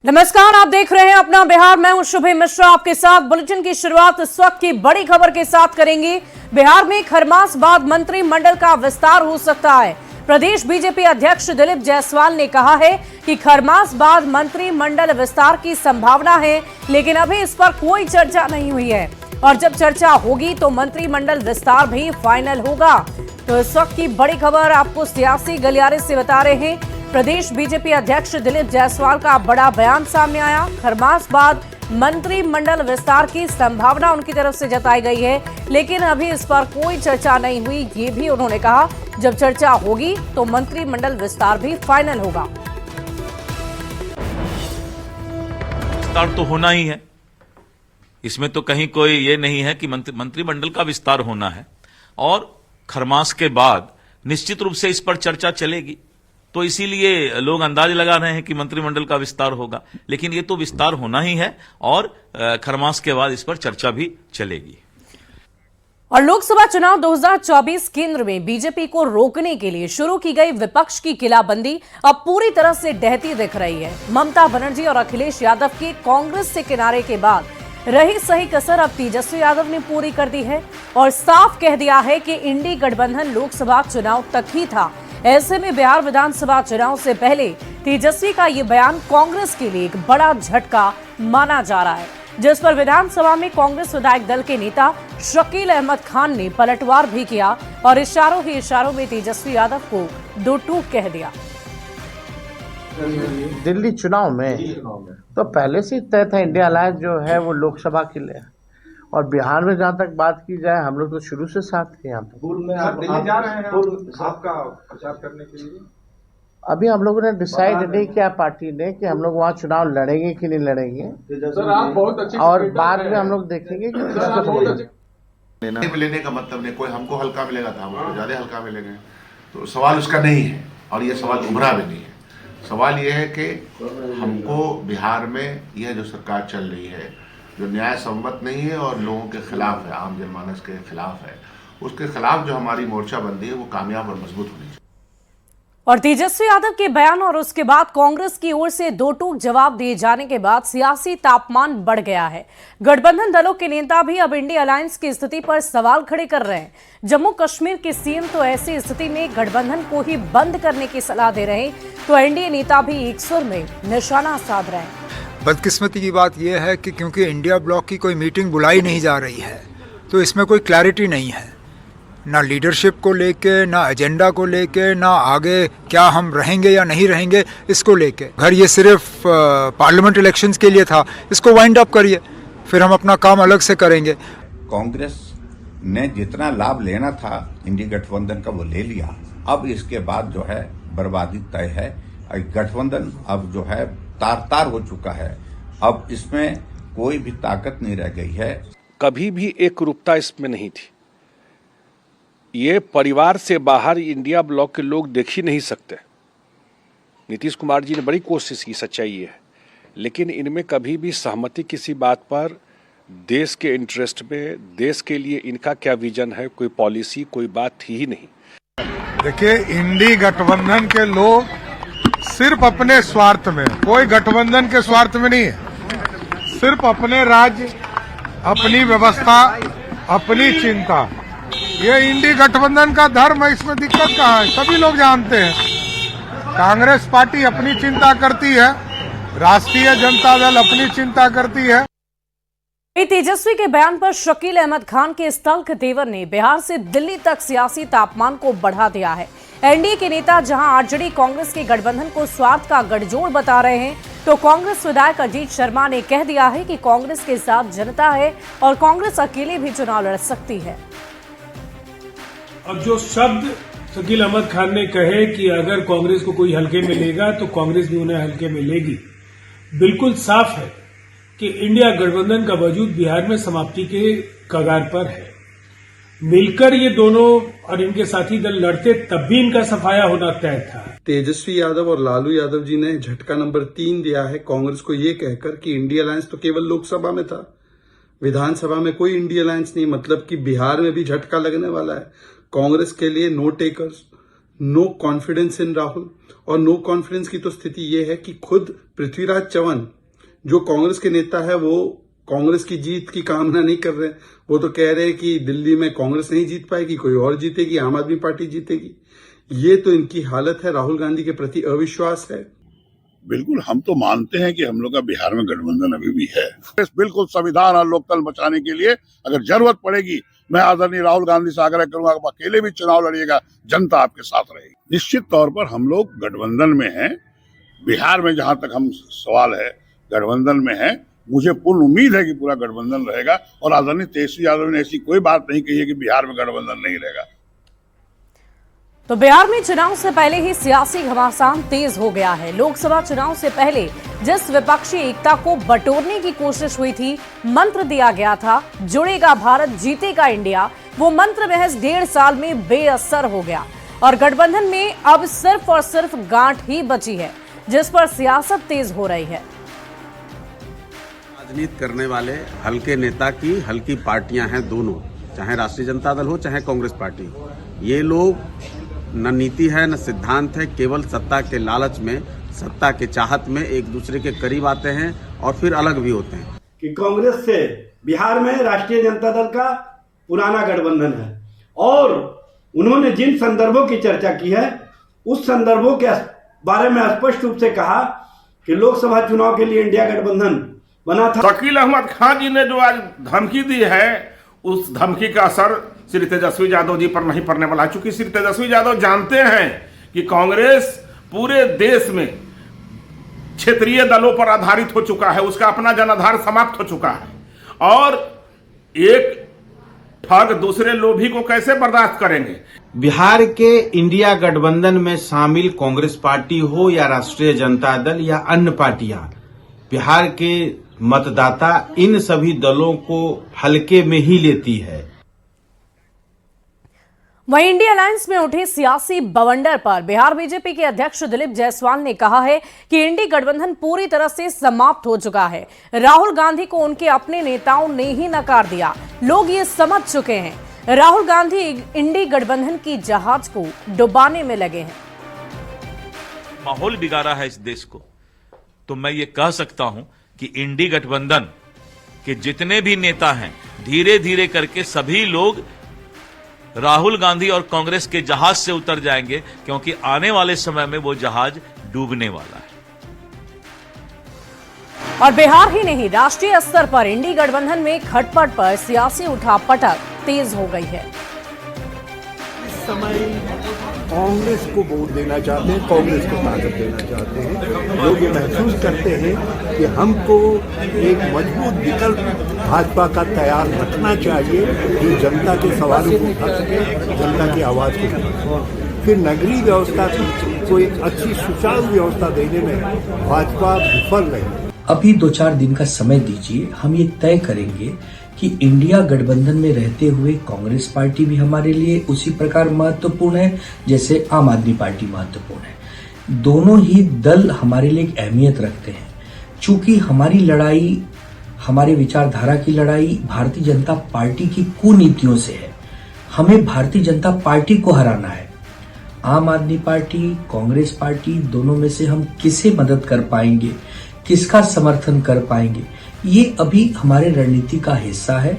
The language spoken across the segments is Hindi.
नमस्कार, आप देख रहे हैं अपना बिहार। मैं हूं शुभे मिश्रा आपके साथ। बुलेटिन की शुरुआत इस वक्त की बड़ी खबर के साथ करेंगे। बिहार में खरमास बाद मंत्रिमंडल का विस्तार हो सकता है। प्रदेश बीजेपी अध्यक्ष दिलीप जायसवाल ने कहा है कि खरमास बाद मंत्रिमंडल विस्तार की संभावना है, लेकिन अभी इस पर कोई चर्चा नहीं हुई है और जब चर्चा होगी तो मंत्रिमंडल विस्तार भी फाइनल होगा। तो इस वक्त की बड़ी खबर आपको सियासी गलियारे से बता रहे हैं। प्रदेश बीजेपी अध्यक्ष दिलीप जायसवाल का बड़ा बयान सामने आया। खरमास बाद मंत्रिमंडल विस्तार की संभावना उनकी तरफ से जताई गई है, लेकिन अभी इस पर कोई चर्चा नहीं हुई। ये भी उन्होंने कहा जब चर्चा होगी तो मंत्रिमंडल विस्तार भी फाइनल होगा। विस्तार तो होना ही है, इसमें तो कहीं कोई ये नहीं है कि मंत्रिमंडल का विस्तार होना है और खरमास के बाद निश्चित रूप से इस पर चर्चा चलेगी। तो इसीलिए लोग अंदाज लगा रहे हैं कि मंत्रिमंडल का विस्तार होगा, लेकिन ये तो विस्तार होना ही है और खरमास के बाद इस पर चर्चा भी चलेगी। और लोकसभा चुनाव 2024 केंद्र में बीजेपी को रोकने के लिए शुरू की गई विपक्ष की किलाबंदी अब पूरी तरह से डहती दिख रही है। ममता बनर्जी और अखिलेश यादव के कांग्रेस से किनारे के बाद रही सही कसर अब तेजस्वी यादव ने पूरी कर दी है और साफ कह दिया है कि इंडी गठबंधन लोकसभा चुनाव तक ही था। ऐसे में बिहार विधानसभा चुनाव से पहले तेजस्वी का ये बयान कांग्रेस के लिए एक बड़ा झटका माना जा रहा है, जिस पर विधानसभा में कांग्रेस विधायक दल के नेता शकील अहमद खान ने पलटवार भी किया और इशारों ही इशारों में तेजस्वी यादव को दो टूक कह दिया। दिल्ली चुनाव में तो पहले से तय था इंडिया अलायंस जो है वो लोकसभा के लिए, और बिहार में जहाँ तक बात की जाए हम लोग तो शुरू से साथ थे। यहाँ पे आप दिल्ली जा रहे हैं आपका प्रचार करने के लिए? अभी हम लोगों ने डिसाइड नहीं किया पार्टी ने कि हम लोग वहाँ चुनाव लड़ेंगे कि नहीं लड़ेंगे, सर आप बहुत अच्छे और बाद में हम लोग देखेंगे कि किसको लेने का मतलब नहीं, कोई हमको हल्का मिलेगा था हमको ज्यादा हल्का मिलेगा, तो सवाल उसका नहीं है और ये सवाल उभरा भी नहीं है। सवाल ये है कि हमको बिहार में यह जो सरकार चल रही है जो न्याय सम्मत नहीं है और लोगों के खिलाफ है, आम जनमानस के खिलाफ है, उसके खिलाफ जो हमारी मोर्चाबंदी है वो कामयाब और मजबूत होनी चाहिए। और तेजस्वी यादव के बयान और उसके बाद कांग्रेस की ओर से दो टूक जवाब दिए जाने के बाद सियासी तापमान बढ़ गया है। गठबंधन दलों के नेता भी अब इंडी अलायंस की स्थिति पर सवाल खड़े कर रहे हैं। जम्मू कश्मीर के सीएम तो ऐसी स्थिति में गठबंधन को ही बंद करने की सलाह दे रहे हैं, तो एनडीए नेता भी एक सुर में निशाना साध रहे हैं। बदकिस्मती की बात यह है कि क्योंकि इंडिया ब्लॉक की कोई मीटिंग बुलाई नहीं जा रही है, तो इसमें कोई क्लैरिटी नहीं है, ना लीडरशिप को लेके, ना एजेंडा को लेके, ना आगे क्या हम रहेंगे या नहीं रहेंगे इसको लेके। अगर ये सिर्फ पार्लियामेंट इलेक्शंस के लिए था, इसको वाइंड अप करिए, फिर हम अपना काम अलग से करेंगे। कांग्रेस ने जितना लाभ लेना था इंडी गठबंधन का वो ले लिया। अब इसके बाद जो है बर्बादी तय है। गठबंधन अब जो है तार तार हो चुका है, अब इसमें कोई भी ताकत नहीं रह गई है। कभी भी एक रूपता इसमें नहीं थी। ये परिवार से बाहर इंडिया ब्लॉक के लोग देख ही नहीं सकते। नीतीश कुमार जी ने बड़ी कोशिश की, सच्चाई है, लेकिन इनमें कभी भी सहमति किसी बात पर देश के इंटरेस्ट में, देश के लिए इनका क्या विजन है, कोई पॉलिसी, कोई बात थी ही नहीं। देखिए, इंडी गठबंधन के लोग सिर्फ अपने स्वार्थ में, कोई गठबंधन के स्वार्थ में नहीं है, सिर्फ अपने राज्य, अपनी व्यवस्था, अपनी चिंता, ये इंडी गठबंधन का धर्म है। इसमें दिक्कत कहाँ है? सभी लोग जानते हैं। कांग्रेस पार्टी अपनी चिंता करती है, राष्ट्रीय जनता दल अपनी चिंता करती है। तेजस्वी के बयान पर शकील अहमद खान के इस तल्ख तेवर ने बिहार से दिल्ली तक सियासी तापमान को बढ़ा दिया है। एनडीए के नेता जहां आरजेडी कांग्रेस के गठबंधन को स्वार्थ का गठजोड़ बता रहे हैं, तो कांग्रेस विधायक अजीत शर्मा ने कह दिया है कि कांग्रेस के साथ जनता है और कांग्रेस अकेले भी चुनाव लड़ सकती है। अब जो शब्द शकील अहमद खान ने कहे कि अगर कांग्रेस को कोई हल्के में लेगा तो कांग्रेस भी उन्हें हल्के में लेगी, बिल्कुल साफ है कि इंडिया गठबंधन का वजूद बिहार में समाप्ति के कगार पर है। मिलकर ये दोनों और इनके साथी दल लड़ते तब भी इनका सफाया होना तय था। तेजस्वी यादव और लालू यादव जी ने झटका नंबर 3 दिया है कांग्रेस को, ये कहकर कि इंडिया अलायंस तो केवल लोकसभा में था, विधानसभा में कोई इंडिया अलायंस नहीं। मतलब कि बिहार में भी झटका लगने वाला है। कांग्रेस के लिए no takers, no confidence in Rahul. और नो कॉन्फिडेंस की तो स्थिति ये है कि खुद पृथ्वीराज चव्हाण जो कांग्रेस के नेता है वो कांग्रेस की जीत की कामना नहीं कर रहे। वो तो कह रहे हैं कि दिल्ली में कांग्रेस नहीं जीत पाएगी, कोई और जीतेगी, आम आदमी पार्टी जीतेगी। ये तो इनकी हालत है, राहुल गांधी के प्रति अविश्वास है। बिल्कुल, हम तो मानते हैं कि हम लोग का बिहार में गठबंधन अभी भी है। बिल्कुल संविधान और लोकतंत्र बचाने के लिए अगर जरूरत पड़ेगी, मैं आदरणीय राहुल गांधी से आग्रह करूंगा आप अकेले भी चुनाव लड़िएगा, जनता आपके साथ रहेगी। निश्चित तौर पर हम लोग गठबंधन में हैं। बिहार में जहां तक हम सवाल है गठबंधन में है, मुझे पूर्ण उम्मीद है कि पूरा गठबंधन रहेगा। और आदरणीय तेजस्वी यादव ने ऐसी कोई बात नहीं कही है कि बिहार में गठबंधन नहीं रहेगा। तो बिहार में चुनाव से पहले ही सियासी घमासान तेज हो गया है। लोकसभा चुनाव से पहले जिस विपक्षी एकता को बटोरने की कोशिश हुई थी, मंत्र दिया गया था जुड़ेगा भारत जीतेगा इंडिया, वो मंत्र महज 1.5 साल में बेअसर हो गया और गठबंधन में अब सिर्फ और सिर्फ गांठ ही बची है, जिस पर सियासत तेज हो रही है। राजनीति करने वाले हल्के नेता की हल्की पार्टियां हैं दोनों, चाहे राष्ट्रीय जनता दल हो चाहे कांग्रेस पार्टी। ये लोग न नीति है न सिद्धांत है, केवल सत्ता के लालच में, सत्ता के चाहत में एक दूसरे के करीब आते हैं और फिर अलग भी होते हैं। कि कांग्रेस से बिहार में राष्ट्रीय जनता दल का पुराना गठबंधन है और उन्होंने जिन संदर्भों की चर्चा की है उस संदर्भों के बारे में स्पष्ट रूप से कहा कि लोकसभा चुनाव के लिए इंडिया गठबंधन बना था। शकील अहमद खान जी ने जो आज धमकी दी है, उस धमकी का असर श्री तेजस्वी यादव जी पर नहीं पड़ने वाला है, क्योंकि श्री तेजस्वी यादव जानते हैं कि कांग्रेस पूरे देश में क्षेत्रीय दलों पर आधारित हो चुका है, उसका अपना जनाधार समाप्त हो चुका है और एक ठग दूसरे लोभी को कैसे बर्दाश्त करेंगे। बिहार के इंडिया गठबंधन में शामिल कांग्रेस पार्टी हो या राष्ट्रीय जनता दल या अन्य पार्टियां, बिहार के मतदाता इन सभी दलों को हल्के में ही लेती है। वहीं इंडिया अलायंस में उठे सियासी बवंडर पर बिहार बीजेपी के अध्यक्ष दिलीप जायसवाल ने कहा है कि इंडी गठबंधन पूरी तरह से समाप्त हो चुका है। राहुल गांधी को उनके अपने नेताओं ने ही नकार दिया, लोग ये समझ चुके हैं। राहुल गांधी इंडी गठबंधन की जहाज को डुबाने में लगे हैं। माहौल बिगाड़ा है इस देश को, तो मैं ये कह सकता हूं कि इंडी गठबंधन के जितने भी नेता हैं, धीरे धीरे करके सभी लोग राहुल गांधी और कांग्रेस के जहाज से उतर जाएंगे, क्योंकि आने वाले समय में वो जहाज डूबने वाला है। और बिहार ही नहीं, राष्ट्रीय स्तर पर इंडी गठबंधन में खटपट पर सियासी उठापटक तेज हो गई है। इस समय कांग्रेस को वोट देना चाहते हैं, कांग्रेस को ताकत देना चाहते हैं। लोग ये महसूस करते हैं कि हमको एक मजबूत विकल्प भाजपा का तैयार रखना चाहिए, जो जनता के सवालों को उठा सके, जनता की आवाज को उठा सके। फिर नगरीय व्यवस्था को एक अच्छी सुचारू व्यवस्था देने में भाजपा विफल रही। अभी 2-4 दिन का समय दीजिए, हम ये तय करेंगे कि इंडिया गठबंधन में रहते हुए कांग्रेस पार्टी भी हमारे लिए उसी प्रकार महत्वपूर्ण है जैसे आम आदमी पार्टी महत्वपूर्ण है। दोनों ही दल हमारे लिए एक अहमियत रखते हैं। चूंकि हमारी लड़ाई, हमारे विचारधारा की लड़ाई भारतीय जनता पार्टी की कुनीतियों से है, हमें भारतीय जनता पार्टी को हराना है। आम आदमी पार्टी, कांग्रेस पार्टी, दोनों में से हम किसे मदद कर पाएंगे, किसका समर्थन कर पाएंगे, ये अभी हमारे रणनीति का हिस्सा है।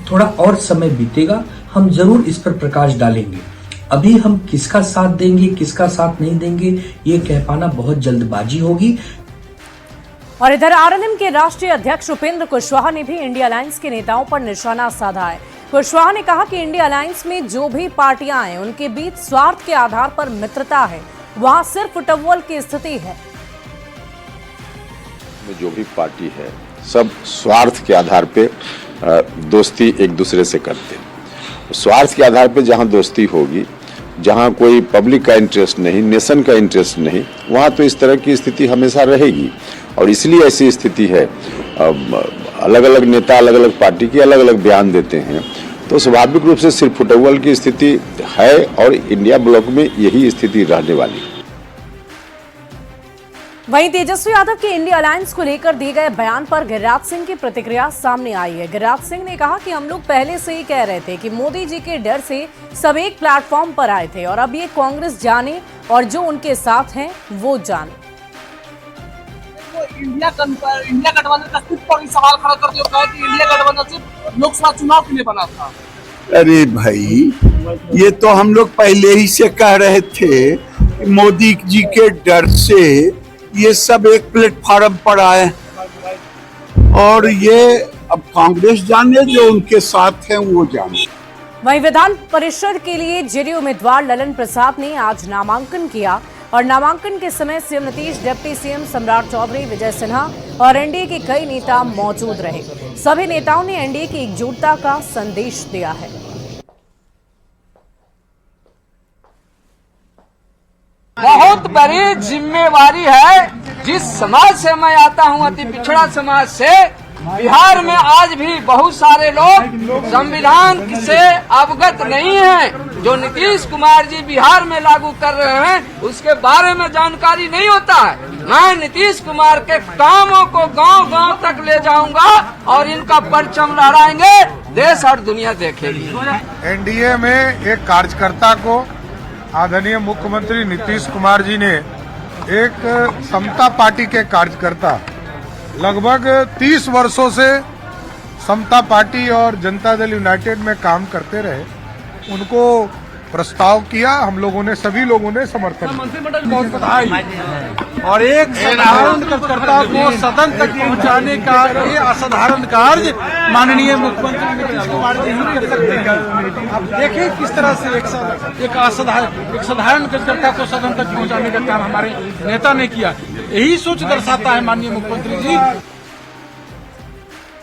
थोड़ा और समय बीतेगा, हम जरूर इस पर प्रकाश डालेंगे। अभी हम किसका साथ देंगे, किसका साथ नहीं देंगे, ये कह पाना बहुत जल्दबाजी होगी। और इधर आरएलएम के राष्ट्रीय अध्यक्ष उपेंद्र कुशवाहा ने भी इंडिया अलायंस के नेताओं पर निशाना साधा है। कुशवाहा ने कहा कि इंडिया अलायंस में जो भी पार्टियां हैं, उनके बीच स्वार्थ के आधार पर मित्रता है, वहां सिर्फ टव्वल की स्थिति है। जो भी पार्टी है सब स्वार्थ के आधार पे दोस्ती एक दूसरे से करते हैं। स्वार्थ के आधार पे जहां दोस्ती होगी, जहां कोई पब्लिक का इंटरेस्ट नहीं, नेशन का इंटरेस्ट नहीं, वहां तो इस तरह की स्थिति हमेशा रहेगी। और इसलिए ऐसी स्थिति है, अलग अलग नेता अलग अलग पार्टी के अलग अलग बयान देते हैं, तो स्वाभाविक रूप से सिर्फ फुटबॉल की स्थिति है और इंडिया ब्लॉक में यही स्थिति रहने वाली है। वहीं तेजस्वी यादव के इंडिया अलायंस को लेकर दिए गए बयान पर गिरिराज सिंह की प्रतिक्रिया सामने आई है। गिरिराज सिंह ने कहा कि हम लोग पहले से ही कह रहे थे कि मोदी जी के डर से सब एक प्लेटफॉर्म पर आए थे और अब ये कांग्रेस जाने और जो उनके साथ हैं वो जाने। इंडिया गठबंधन का खुद पर सवाल खड़ा करते हुए कहा कि इंडिया गठबंधन सिर्फ लोकसभा चुनाव के लिए बना था। अरे भाई, ये तो हम लोग पहले ही से कह रहे थे, मोदी जी के डर से ये सब एक प्लेटफॉर्म पर आए और ये अब कांग्रेस जाने, जो उनके साथ हैं वो जाने। वहीं विधान परिषद के लिए जेडीयू उम्मीदवार ललन प्रसाद ने आज नामांकन किया और नामांकन के समय सीएम नीतीश, डिप्टी सीएम सम्राट चौधरी, विजय सिन्हा और एनडीए के कई नेता मौजूद रहे। सभी नेताओं ने एनडीए की एकजुटता का संदेश दिया है। बहुत बड़ी जिम्मेवारी है। जिस समाज से मैं आता हूं, अति पिछड़ा समाज से, बिहार में आज भी बहुत सारे लोग संविधान से अवगत नहीं हैं। जो नीतीश कुमार जी बिहार में लागू कर रहे हैं उसके बारे में जानकारी नहीं होता है। मैं नीतीश कुमार के कामों को गांव-गांव तक ले जाऊंगा और इनका परचम लहराएंगे, देश और दुनिया देखेगी। एनडीए में एक कार्यकर्ता को आदरणीय मुख्यमंत्री नीतीश कुमार जी ने, एक समता पार्टी के कार्यकर्ता लगभग 30 वर्षों से समता पार्टी और जनता दल यूनाइटेड में काम करते रहे, उनको प्रस्ताव किया। हम लोगों ने, सभी लोगों ने समर्थन किया। मंत्रिमंडल बहुत बधाई और एक साधारण कार्यकर्ता को सदन तक पहुंचाने का ये असाधारण कार्य माननीय मुख्यमंत्री नीतीश कुमार जी ही कर सकते हैं। आप देखें किस तरह से एक साधारण कार्यकर्ता को सदन तक पहुंचाने का काम हमारे नेता ने किया। यही सोच दर्शाता है माननीय मुख्यमंत्री जी।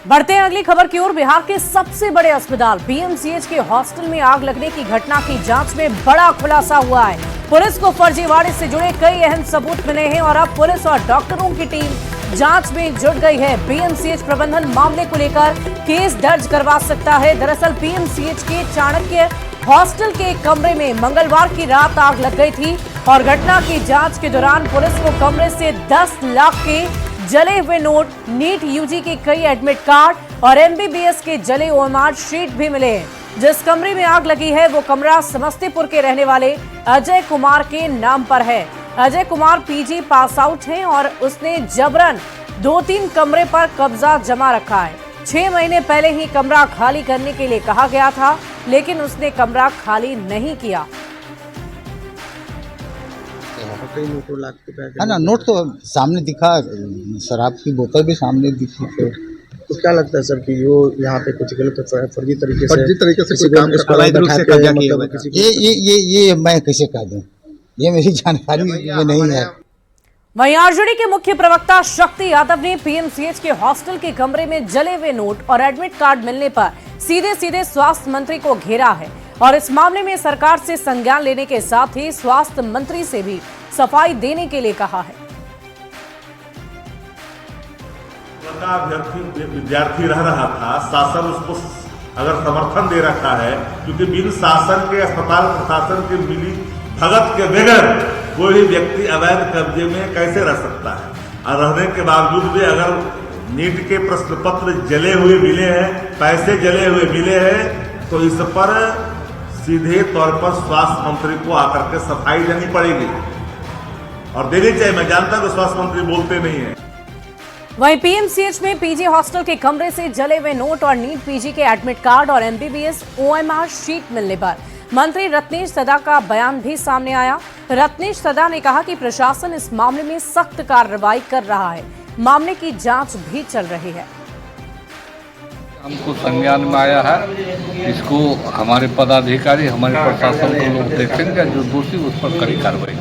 बढ़ते हैं अगली खबर की ओर। बिहार के सबसे बड़े अस्पताल पीएमसीएच के हॉस्टल में आग लगने की घटना की जांच में बड़ा खुलासा हुआ है। पुलिस को फर्जीवाड़े से जुड़े कई अहम सबूत मिले हैं और अब पुलिस और डॉक्टरों की टीम जांच में जुट गई है। पीएमसीएच प्रबंधन मामले को लेकर केस दर्ज करवा सकता है। दरअसल पीएमसीएच के चाणक्य हॉस्टल के एक कमरे में मंगलवार की रात आग लग गई थी और घटना की जांच के दौरान पुलिस को कमरे से 10 लाख के जले हुए नोट, नीट यूजी के कई एडमिट कार्ड और एमबीबीएस के जले ओएमआर शीट भी मिले हैं। जिस कमरे में आग लगी है वो कमरा समस्तीपुर के रहने वाले अजय कुमार के नाम पर है। Ajay Kumar PG pass out हैं और उसने जबरन 2-3 कमरे पर कब्जा जमा रखा है। 6 महीने पहले ही कमरा खाली करने के लिए कहा गया था, लेकिन उसने कमरा खाली नहीं किया। है ना, नोट तो सामने दिखा, शराब की बोतल भी सामने दिखी। तो क्या लगता है सर कि वो यहाँ पे कुछ गलत फर्जी तरीके से कोई काम ये मैं कैसे कह दूं, ये मेरी जानकारी में नहीं है। वहीं आरजेडी के मुख्य प्रवक्ता शक्ति यादव ने पीएमसीएच के हॉस्टल के कमरे में जले हुए नोट और एडमिट कार्ड मिलने पर सीधे स्वास्थ्य मंत्री को घेरा है और इस मामले में सरकार से संज्ञान लेने के साथ ही स्वास्थ्य मंत्री से भी सफाई देने के लिए कहा है। विद्यार्थी रह रहा था, शासन उसको अगर समर्थन दे रखा है, क्योंकि बिन शासन के अस्पताल प्रशासन के मिली भगत के बगैर कोई व्यक्ति अवैध कब्जे में कैसे रह सकता है। और रहने के बावजूद भी अगर नीट के प्रश्न पत्र जले हुए मिले हैं, पैसे जले हुए मिले हैं, तो इस पर सीधे तौर पर स्वास्थ्य मंत्री को आकर के सफाई देनी पड़ेगी और देनी चाहिए। मैं जानता हूं कि स्वास्थ्य मंत्री बोलते नहीं है। वहीं पीएमसीएच में पीजी हॉस्टल के कमरे से जले हुए नोट और नीट पीजी के एडमिट कार्ड और एमबीबीएस ओएमआर शीट मिलने पर मंत्री रत्नेश सदा का बयान भी सामने आया। रत्नेश सदा ने कहा कि प्रशासन इस मामले में सख्त कार्रवाई कर रहा है, मामले की जांच भी चल रही है। हमको संज्ञान में आया है, इसको हमारे पदाधिकारी, हमारे प्रशासन को लोग देखेंगे, जो दोषी उस पर कड़ी कार्रवाई।